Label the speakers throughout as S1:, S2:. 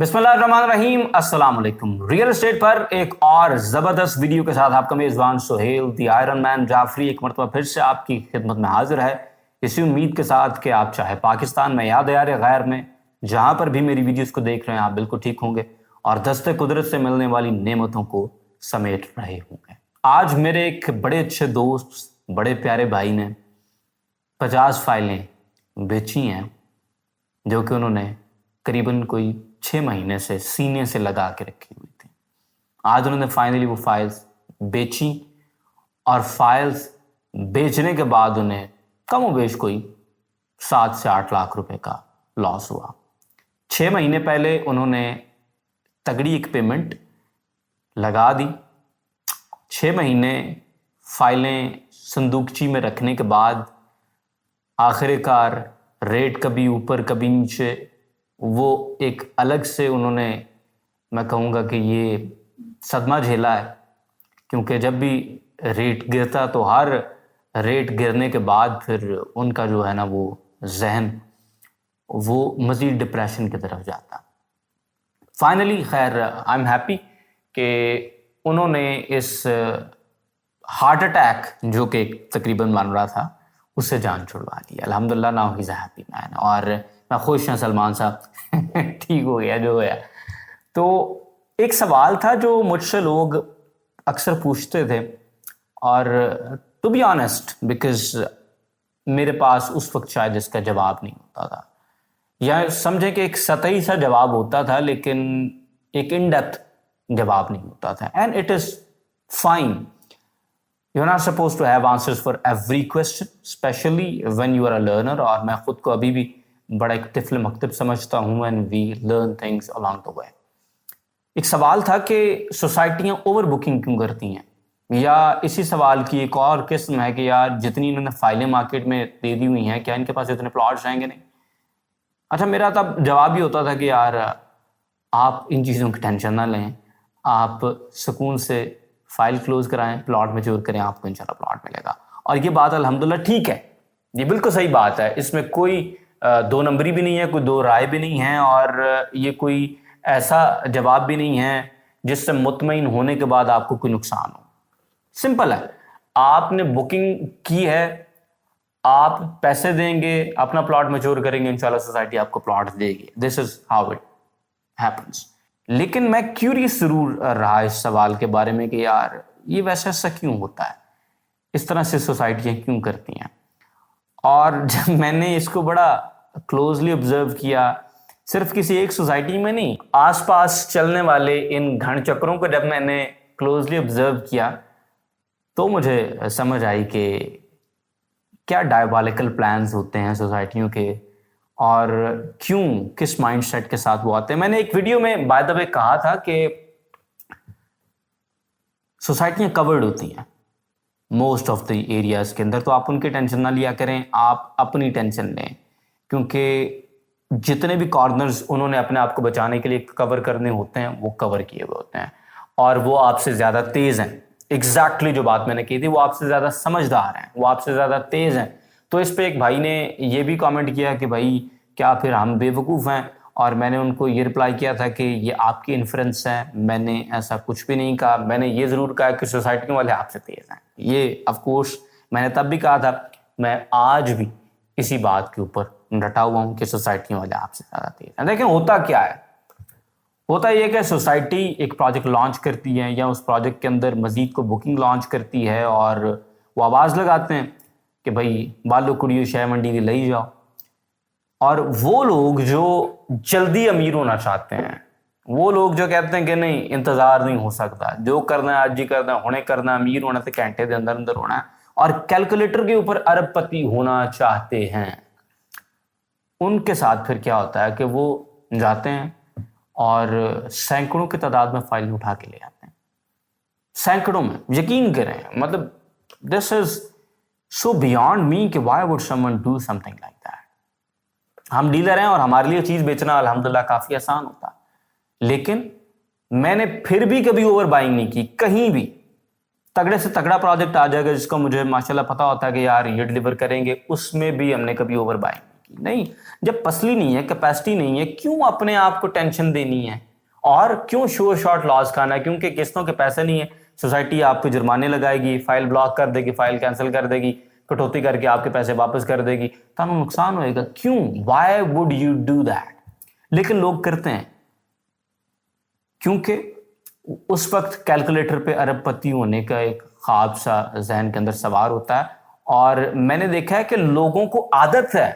S1: बिस्मिल्लाहिर्रहमानिर्रहीम, अस्सलाम वालेकुम। रियल एस्टेट पर एक और जबरदस्त वीडियो के साथ आपका मेजबान Suhail the iron man Jafri एक मरतबा फिर से आपकी खिदमत में हाजिर है, इसी उम्मीद के साथ कि आप चाहे पाकिस्तान में या दयार गैर में जहां पर भी मेरी वीडियोस को देख रहे हैं आप बिल्कुल ठीक होंगे और दस्ते कुदरत से मिलने वाली नेमतों को समेट रहे होंगे। आज मेरे एक बड़े अच्छे दोस्त, बड़े प्यारे भाई ने 50 फाइलें बेची हैं जो कि उन्होंने करीबन कोई 6 महीने से सीने से लगा के रखी हुई थी। आज उन्होंने फाइनली वो फाइल्स बेची और फाइल्स बेचने के बाद उन्हें कमोबेश कोई 7 से 8 लाख रुपए का लॉस हुआ। 6 महीने पहले उन्होंने तगड़ी एक पेमेंट लगा दी। 6 महीने फाइलें संदूकची में रखने के बाद आखिरकार रेट कभी ऊपर कभी नीचे, वो एक अलग से उन्होंने, मैं कहूँगा कि ये सदमा झेला है, क्योंकि जब भी रेट गिरता तो हर रेट गिरने के बाद फिर उनका जो है ना वो जहन वो मज़ीद डिप्रेशन की तरफ जाता। फाइनली खैर आई एम हैप्पी कि उन्होंने इस हार्ट अटैक जो कि तकरीबन मान रहा था उससे जान छुड़वा ली। अल्हम्दुलिल्लाह, now he is a happy man. और मैं खुश हूँ सलमान साहब ठीक हो गया जो गया। तो एक सवाल था जो मुझसे लोग अक्सर पूछते थे और टू बी ऑनेस्ट बिकॉज मेरे पास उस वक्त शायद इसका जवाब नहीं होता था, या समझे कि एक सतही सा जवाब होता था लेकिन एक इन डेप्थ जवाब नहीं होता था। And it is fine, you are not suppose to have answers for every question, specially when you are a learner. और मैं खुद को अभी भी बड़ा एक तिफल मकतब समझता हूँ and we learn things along the way. एक सवाल था कि सोसाइटियाँ ओवर बुकिंग क्यों करती हैं, या इसी सवाल की एक और किस्म है कि यार जितनी इन्होंने फाइलें मार्केट में दे दी हुई हैं क्या इनके पास इतने प्लॉट्स रहेंगे नहीं। अच्छा, मेरा तब जवाब भी होता था कि यार आप इन चीज़ों की टेंशन ना लें, आप सुकून से फाइल क्लोज कराएं, प्लॉट मैच्योर करें, आपको इंशाल्लाह प्लॉट मिलेगा। और ये बात अल्हम्दुलिल्लाह ठीक है, ये बिल्कुल सही बात है, इसमें कोई दो नंबरी भी नहीं है, कोई दो राय भी नहीं है, और ये कोई ऐसा जवाब भी नहीं है जिससे मुतमईन होने के बाद आपको कोई नुकसान हो। सिंपल है, आपने बुकिंग की है, आप पैसे देंगे, अपना प्लॉट मैच्योर करेंगे, इंशाल्लाह सोसाइटी आपको प्लॉट देगी। This is how it happens. लेकिन मैं क्यूरियस जरूर रहा इस सवाल के बारे में कि यार ये वैसा ऐसा क्यों होता है, इस तरह से सोसाइटियाँ क्यों करती हैं। और जब मैंने इसको बड़ा क्लोजली ऑब्जर्व किया, सिर्फ किसी एक सोसाइटी में नहीं, आसपास चलने वाले इन घन चक्रों को जब मैंने क्लोजली ऑब्जर्व किया तो मुझे समझ आई कि क्या डायबॉलिकल प्लान्स होते हैं सोसाइटियों के और क्यों, किस माइंडसेट के साथ वो आते हैं। मैंने एक वीडियो में बाय द वे कहा था कि सोसाइटियां कवर्ड होती हैं मोस्ट ऑफ द एरियाज के अंदर, तो आप उनकी टेंशन ना लिया करें, आप अपनी टेंशन लें, क्योंकि जितने भी कॉर्नर्स उन्होंने अपने आप को बचाने के लिए कवर करने होते हैं वो कवर किए हुए होते हैं, और वो आपसे ज़्यादा तेज़ हैं। एग्जैक्टली जो बात मैंने की थी, वो आपसे ज़्यादा समझदार हैं, वो आपसे ज़्यादा तेज़ हैं। तो इस पे एक भाई ने ये भी कमेंट किया कि भाई क्या फिर हम बेवकूफ़ हैं, और मैंने उनको ये रिप्लाई किया था कि ये आपकी इन्फ्लुएंस है, मैंने ऐसा कुछ भी नहीं कहा। मैंने ये ज़रूर कहा कि सोसाइटी वाले आपसे तेज़ हैं, ये ऑफ कोर्स मैंने तब भी कहा था, मैं आज भी इसी बात के ऊपर डटा हुआ हूँ कि सोसाइटी वाले आपसे ज़्यादा तेज़ हैं। लेकिन होता क्या है, होता ये कि सोसाइटी एक प्रोजेक्ट लॉन्च करती है या उस प्रोजेक्ट के अंदर मजीद को बुकिंग लॉन्च करती है, और वो आवाज़ लगाते हैं कि भाई बालो कुड़ियो शह मंडी की ले जाओ। और वो लोग जो जल्दी अमीर होना चाहते हैं, वो लोग जो कहते हैं कि नहीं इंतज़ार नहीं हो सकता, जो करना है आज ही करना है, होने करना, अमीर होना तो घंटे के अंदर अंदर होना है, और कैलकुलेटर के ऊपर अरबपति होना चाहते हैं, उनके साथ फिर क्या होता है कि वो जाते हैं और सैकड़ों की तादाद में फाइल उठा के ले आते हैं, सैकड़ों में, यकीन करें। मतलब this is so beyond me कि why would someone do something like that. हम डीलर हैं और हमारे लिए चीज बेचना अल्हम्दुलिल्लाह काफी आसान होता है, लेकिन मैंने फिर भी कभी ओवर बाइंग नहीं की। कहीं भी तगड़े से तगड़ा प्रोजेक्ट आ जाएगा जिसको मुझे माशाल्लाह पता होता है कि यार ये डिलीवर करेंगे, उसमें भी हमने कभी ओवर बाइंग नहीं की। नहीं, जब पसली नहीं है, कैपेसिटी नहीं है, क्यों अपने आप को टेंशन देनी है और क्यों शोर शॉर्ट लॉस खाना है? क्योंकि किस्तों के पैसे नहीं है, सोसाइटी आपको जुर्माने लगाएगी, फाइल ब्लॉक कर देगी, फाइल कैंसिल कर देगी, कटौती करके आपके पैसे वापस कर देगी, तो नुकसान होएगा। क्यों? Why would you do that? लेकिन लोग करते हैं क्योंकि उस वक्त कैलकुलेटर पे अरबपति होने का एक ख्वाब सा जहन के अंदर सवार होता है। और मैंने देखा है कि लोगों को आदत है,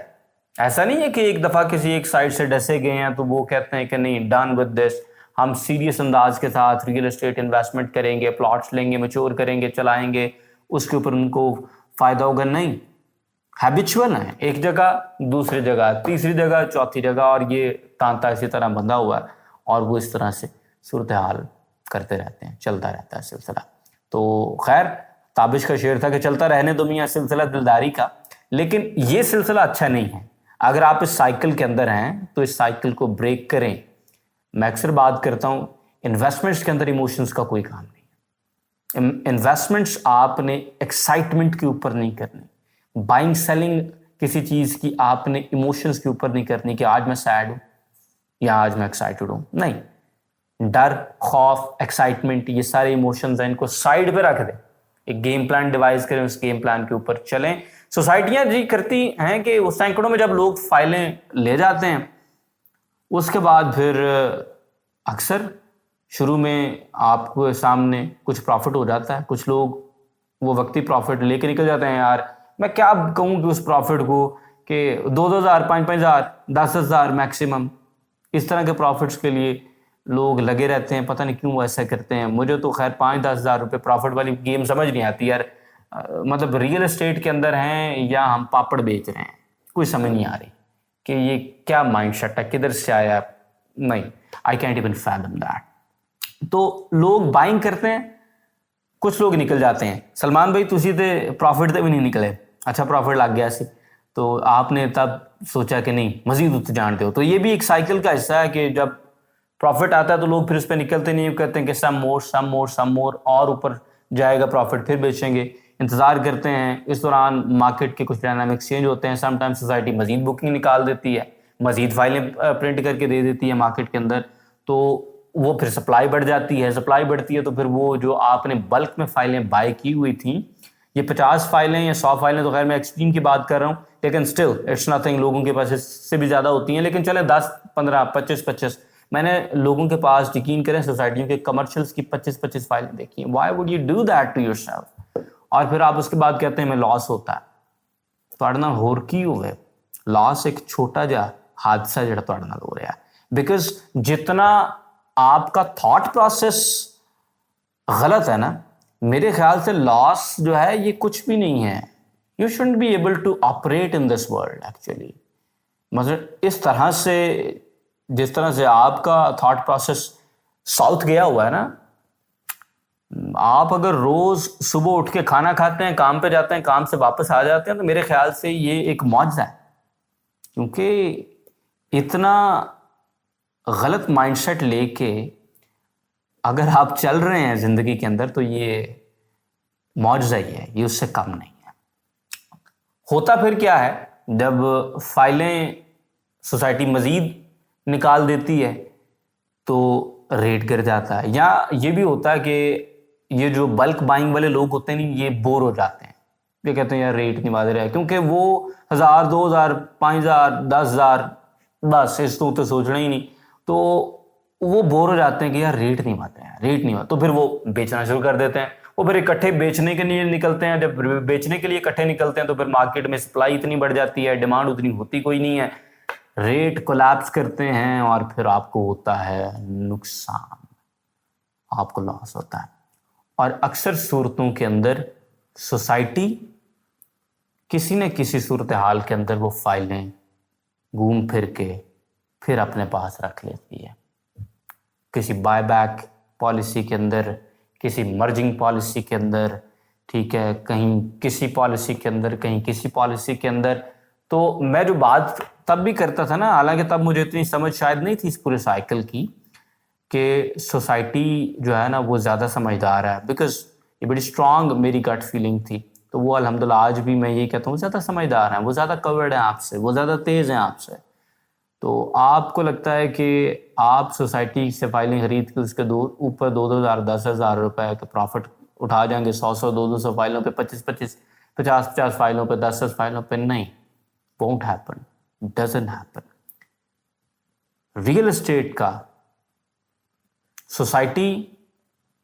S1: ऐसा नहीं है कि एक दफा किसी एक साइड से डसे गए हैं तो वो कहते हैं कि नहीं, डन विद दिस, हम सीरियस अंदाज के साथ रियल एस्टेट इन्वेस्टमेंट करेंगे, प्लॉट्स लेंगे, मैच्योर करेंगे, चलाएंगे, उसके ऊपर उनको फायदा होगा। नहीं, हैबिचुअल है, एक जगह, दूसरी जगह, तीसरी जगह, चौथी जगह, और ये तांता इसी तरह बंधा हुआ है और वो इस तरह से सूरत हाल करते रहते हैं, चलता रहता है सिलसिला। तो खैर, ताबिश का शेर था कि चलता रहने दो मियां सिलसिला दिलदारी का, लेकिन ये सिलसिला अच्छा नहीं है। अगर आप इस साइकिल के अंदर हैं तो इस साइकिल को ब्रेक करें। मैं अक्सर बात करता हूं, इन्वेस्टमेंट्स के अंदर इमोशंस का कोई काम नहीं है। इन्वेस्टमेंट्स आपने एक्साइटमेंट के ऊपर नहीं करनी, बाइंग सेलिंग किसी चीज की आपने इमोशंस के ऊपर नहीं करनी कि आज मैं सैड हूं या आज मैं एक्साइटेड हूं। नहीं, डर, खौफ, एक्साइटमेंट, ये सारे इमोशंस हैं, इनको साइड पे रख दें, एक गेम प्लान डिवाइस करें, उस गेम प्लान के ऊपर चलें। सोसाइटियां जी करती हैं कि उस सैकड़ों में जब लोग फाइलें ले जाते हैं, उसके बाद फिर अक्सर शुरू में आपको सामने कुछ प्रॉफिट हो जाता है, कुछ लोग वो वक्ती प्रॉफिट लेके निकल जाते हैं। यार मैं क्या कहूँ कि उस प्रॉफिट को कि 2,000, 5,000, 10,000 मैक्सिमम, इस तरह के प्रॉफिट्स के लिए लोग लगे रहते हैं। पता नहीं क्यों ऐसा करते हैं। मुझे तो खैर 5-10 हज़ार रुपये प्रॉफिट वाली गेम समझ नहीं आती यार। मतलब रियल एस्टेट के अंदर हैं या हम पापड़ बेच रहे हैं, कोई समझ नहीं आ रही कि ये क्या माइंड सेट है, किधर से आया। नहीं, I can't even fathom that. तो लोग बाइंग करते हैं, कुछ लोग निकल जाते हैं। सलमान भाई तुसी ते प्रॉफिट ते भी नहीं निकले, अच्छा प्रॉफिट लग गया सी, तो आपने तब सोचा कि नहीं मजीद उत्ते जानते हो। तो ये भी एक साइकिल का हिस्सा है कि जब प्रॉफिट आता है तो लोग फिर उस पर निकलते नहीं, कहते हैं कि सम मोर सम मोर सम मोर, और ऊपर जाएगा प्रॉफिट, फिर बेचेंगे, इंतजार करते हैं। इस दौरान मार्केट के कुछ डायनामिक्स चेंज होते हैं। समटाइम सोसाइटी मजीद बुकिंग निकाल देती है, मजीद फाइलें प्रिंट करके दे देती है मार्केट के अंदर, तो वो फिर सप्लाई बढ़ जाती है। सप्लाई बढ़ती है तो फिर वो जो आपने बल्क में फाइलें बाय की हुई थी, ये 50 फाइलें या 100 फाइलें, तो खैर मैं एक्सट्रीम की बात कर रहा हूँ, लेकिन स्टिल इट्स नथिंग, लोगों के पास इससे भी ज़्यादा होती हैं, लेकिन चले 10, 15, 25, मैंने लोगों के पास, यकीन करें, सोसाइटियों के कमर्शियल्स की 25 फाइलें देखी हैं। Why would you do that to yourself? और फिर आप उसके बाद कहते हैं मैं लॉस होता है। ਤੁਹਾਡੇ ਨਾਲ ਹੋਰ ਕੀ ਹੋਵੇ? लॉस एक छोटा जा हादसा ਜਿਹੜਾ ਤੁਹਾਡੇ ਨਾਲ हो रहा है, बिकॉज जितना आपका थॉट प्रोसेस गलत है ना, मेरे ख्याल से लॉस जो है ये कुछ भी नहीं है। You shouldn't be able to operate in this world actually. मतलब इस तरह से, जिस तरह से आपका थॉट प्रोसेस साउथ गया हुआ है ना, आप अगर रोज सुबह उठ के खाना खाते हैं, काम पे जाते हैं, काम से वापस आ जाते हैं, तो मेरे ख्याल से ये एक मौजज़ा है। क्योंकि इतना गलत माइंडसेट लेके अगर आप चल रहे हैं जिंदगी के अंदर, तो ये मौजज़ा ही है, ये उससे कम नहीं है। होता फिर क्या है, जब फाइलें सोसाइटी मजीद निकाल देती है तो रेट गिर जाता है। या ये भी होता है कि ये जो बल्क बाइंग वाले लोग होते हैं, नहीं, ये बोर हो जाते हैं, ये कहते हैं यार रेट नहीं मार रहा है, क्योंकि वो 1,000, 2,000, 5,000, 10,000, बस इस तो सोचना ही नहीं, तो वो बोर हो जाते हैं कि यार रेट नहीं मार रहा है, रेट नहीं मार, तो फिर वो बेचना शुरू कर देते हैं। वो फिर इकट्ठे बेचने के लिए निकलते हैं। जब बेचने के लिए इकट्ठे निकलते हैं तो फिर मार्केट में सप्लाई इतनी बढ़ जाती है, डिमांड उतनी होती कोई नहीं है, रेट कोलैप्स करते हैं और फिर आपको होता है नुकसान, आपको लॉस होता है। और अक्सर सूरतों के अंदर सोसाइटी किसी न किसी सूरत हाल के अंदर वो फाइलें घूम फिर के फिर अपने पास रख लेती है। किसी बायबैक पॉलिसी के अंदर, किसी मर्जिंग पॉलिसी के अंदर, ठीक है, कहीं किसी पॉलिसी के अंदर, कहीं किसी पॉलिसी के अंदर। तो मैं जो बात तब भी करता था ना, हालांकि तब मुझे इतनी समझ शायद नहीं थी इस पूरे साइकिल की, कि सोसाइटी जो है ना वो ज़्यादा समझदार है, बिकॉज ये बड़ी स्ट्रांग मेरी गट फीलिंग थी। तो वो अल्हम्दुलिल्लाह आज भी मैं यही कहता हूँ ज़्यादा समझदार हैं, वो ज़्यादा कवर्ड हैं आपसे, वो ज़्यादा तेज़ हैं आपसे। तो आपको लगता है कि आप सोसाइटी से फाइलें खरीद के उसके ऊपर 2-2 हज़ार 10,000 रुपए के प्रॉफिट उठा जाएंगे, 100-100 200 फाइलों पे, 25-25 50-50 फाइलों पे, 10-10 फाइलों पे? नहीं, won't happen, doesn't happen. Real estate का सोसाइटी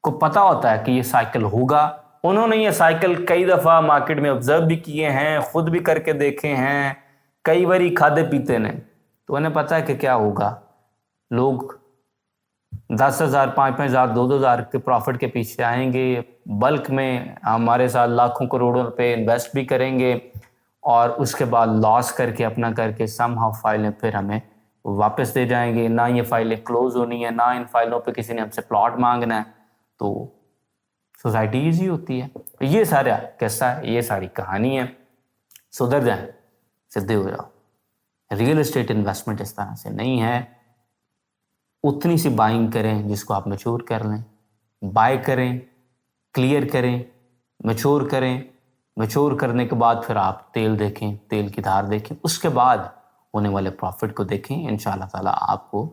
S1: को पता होता है कि ये साइकिल होगा। उन्होंने ये साइकिल कई दफ़ा मार्केट में ऑब्जर्व भी किए हैं, खुद भी करके देखे हैं, कई बारी खाते पीते ने, तो उन्हें पता है कि क्या होगा। लोग 10,000 5,000 2,000 के प्रॉफिट के पीछे आएंगे, बल्क में हमारे साथ लाखों करोड़ों रुपए इन्वेस्ट भी करेंगे और उसके बाद लॉस करके अपना करके समहाउ फाइलें फिर हमें वापस दे जाएंगे। ना ये फाइलें क्लोज होनी है, ना इन फाइलों पे किसी ने हमसे प्लॉट मांगना है। तो सोसाइटी ईजी होती है। ये सारा किस्सा है, ये सारी कहानी है। सुधर जाएं, सीधे हो जाओ। रियल एस्टेट इन्वेस्टमेंट इस तरह से नहीं है। उतनी सी बाइंग करें जिसको आप मैच्योर कर लें, बाय करें, क्लियर करें, मैच्योर करें। मैच्योर करने के बाद फिर आप तेल देखें, तेल की धार देखें, उसके बाद होने वाले प्रॉफिट को देखें। इंशाल्लाह ताला आपको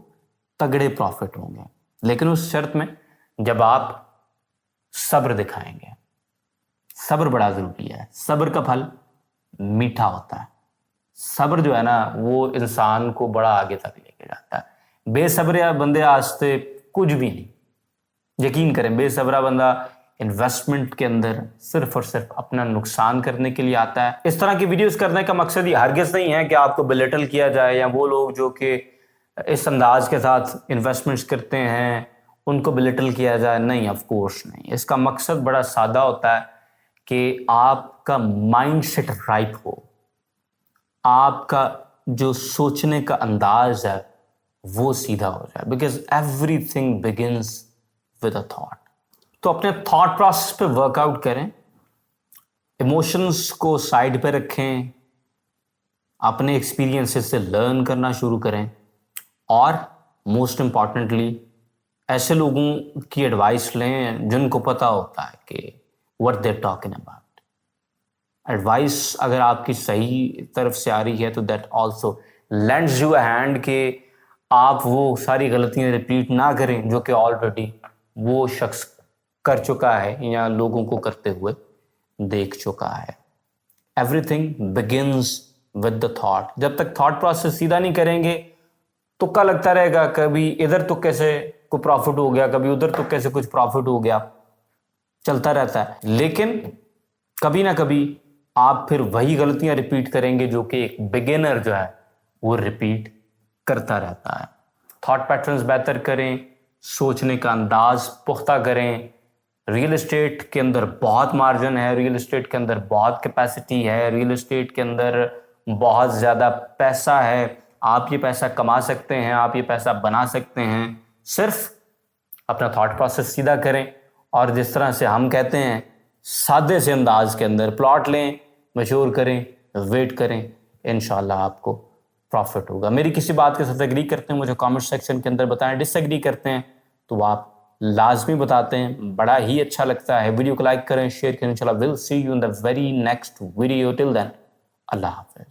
S1: तगड़े प्रॉफिट होंगे, लेकिन उस शर्त में जब आप सब्र दिखाएंगे। सब्र बड़ा जरूरी है। सब्र का फल मीठा होता है। सब्र जो है ना, वो इंसान को बड़ा आगे तक लेके जाता है। बेसब्र बंदे आस्ते कुछ भी नहीं। यकीन करें, बेसब्रा बंदा इन्वेस्टमेंट के अंदर सिर्फ और सिर्फ अपना नुकसान करने के लिए आता है। इस तरह की वीडियोस करने का मकसद ये हरगिज नहीं है कि आपको बिलिटल किया जाए, या वो लोग जो कि इस अंदाज के साथ इन्वेस्टमेंट्स करते हैं उनको बिलिटल किया जाए। नहीं, ऑफ कोर्स नहीं। इसका मकसद बड़ा सादा होता है कि आपका माइंड सेट राइट हो, आपका जो सोचने का अंदाज है वो सीधा हो जाए। Because everything begins with a thought. तो अपने थॉट प्रोसेस पे वर्कआउट करें, इमोशंस को साइड पे रखें, अपने एक्सपीरियंसेस से लर्न करना शुरू करें, और मोस्ट इंपॉर्टेंटली ऐसे लोगों की एडवाइस लें जिनको पता होता है कि what they talking about. Advice अगर आपकी सही तरफ से आ रही है तो that also lends you a hand कि आप वो सारी गलतियां रिपीट ना करें जो कि ऑलरेडी वो शख्स कर चुका है या लोगों को करते हुए देख चुका है। Everything begins with the thought. जब तक थॉट प्रोसेस सीधा नहीं करेंगे तुक्का लगता रहेगा, कभी इधर तुक्के से को प्रॉफिट हो गया, कभी उधर तुक्के से कुछ प्रॉफिट हो गया, चलता रहता है। लेकिन कभी ना कभी आप फिर वही गलतियां रिपीट करेंगे जो कि एक बिगिनर जो है वो रिपीट करता रहता है। थॉट पैटर्न्स बेहतर करें, सोचने का अंदाज पुख्ता करें। रियल एस्टेट के अंदर बहुत मार्जिन है, रियल एस्टेट के अंदर बहुत कैपेसिटी है, रियल एस्टेट के अंदर बहुत ज़्यादा पैसा है। आप ये पैसा कमा सकते हैं, आप ये पैसा बना सकते हैं। सिर्फ अपना थॉट प्रोसेस सीधा करें और जिस तरह से हम कहते हैं सादे से अंदाज के अंदर प्लॉट लें, मैच्योर करें, वेट करें, इंशाल्लाह आपको प्रॉफिट होगा। मेरी किसी बात के साथ एग्री करते हैं मुझे कमेंट सेक्शन के अंदर बताएं, डिसएग्री करते हैं तो आप लाजमी बताते हैं, बड़ा ही अच्छा लगता है। वीडियो को लाइक करें, शेयर करें। इंशाल्लाह will see you in the very next video. Till then, अल्लाह हाफिज।